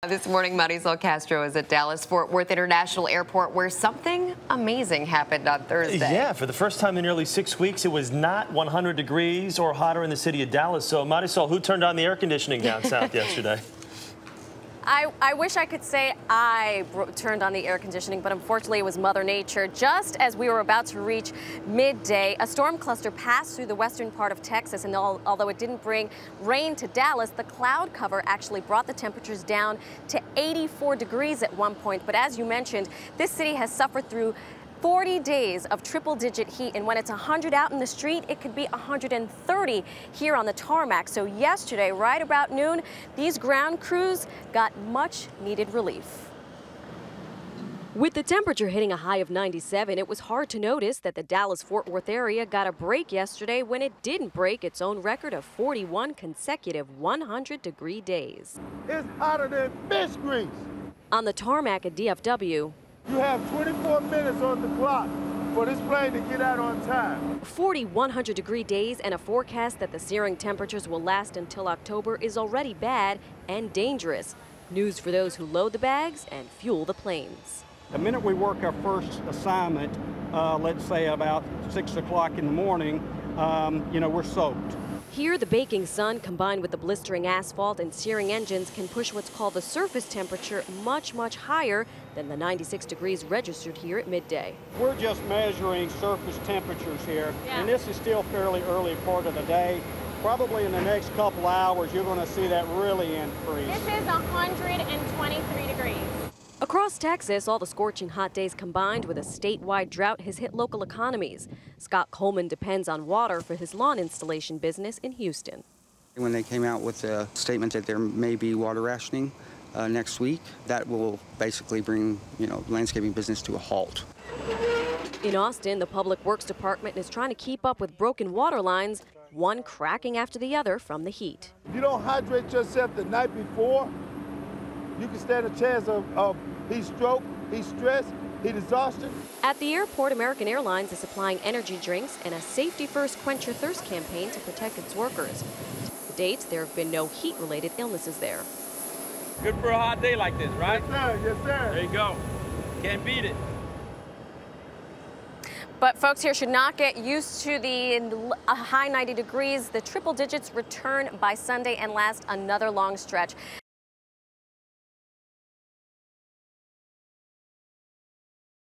This morning, Maysol Castro is at Dallas-Fort Worth International Airport, where something amazing happened on Thursday. Yeah, for the first time in nearly 6 weeks, it was not 100 degrees or hotter in the city of Dallas. So, Maysol, who turned on the air conditioning down south yesterday? I wish I could say I turned on the air conditioning, but unfortunately it was Mother Nature. Just as we were about to reach midday, a storm cluster passed through the western part of Texas, and although it didn't bring rain to Dallas, the cloud cover actually brought the temperatures down to 84 degrees at one point. But as you mentioned, this city has suffered through 40 days of triple-digit heat, and when it's 100 out in the street, it could be 130 here on the tarmac. So yesterday, right about noon, these ground crews got much-needed relief. With the temperature hitting a high of 97, it was hard to notice that the Dallas-Fort Worth area got a break yesterday when it didn't break its own record of 41 consecutive 100-degree days. It's hotter than fish grease. On the tarmac at DFW, you have 24 minutes on the clock for this plane to get out on time. 40 100-degree days and a forecast that the searing temperatures will last until October is already bad and dangerous. News for those who load the bags and fuel the planes. The minute we work our first assignment, let's say about 6 o'clock in the morning, we're soaked. Here, the baking sun combined with the blistering asphalt and searing engines can push what's called the surface temperature much higher than the 96 degrees registered here at midday. We're just measuring surface temperatures here, and this is still fairly early part of the day. Probably in the next couple hours, you're going to see that really increase. This is 123 degrees. Across Texas, all the scorching hot days combined with a statewide drought has hit local economies. Scott Coleman depends on water for his lawn installation business in Houston. When they came out with a statement that there may be water rationing next week, that will basically bring, landscaping business to a halt. In Austin, the Public Works Department is trying to keep up with broken water lines, one cracking after the other from the heat. If you don't hydrate yourself the night before, you can stand a chance of heat stroke, heat stress, heat exhaustion. At the airport, American Airlines is supplying energy drinks and a Safety First Quench Your Thirst campaign to protect its workers. To date, there have been no heat-related illnesses there. Good for a hot day like this, right? Yes, sir. Yes, sir. There you go. Can't beat it. But folks here should not get used to the high 90 degrees. The triple digits return by Sunday and last another long stretch.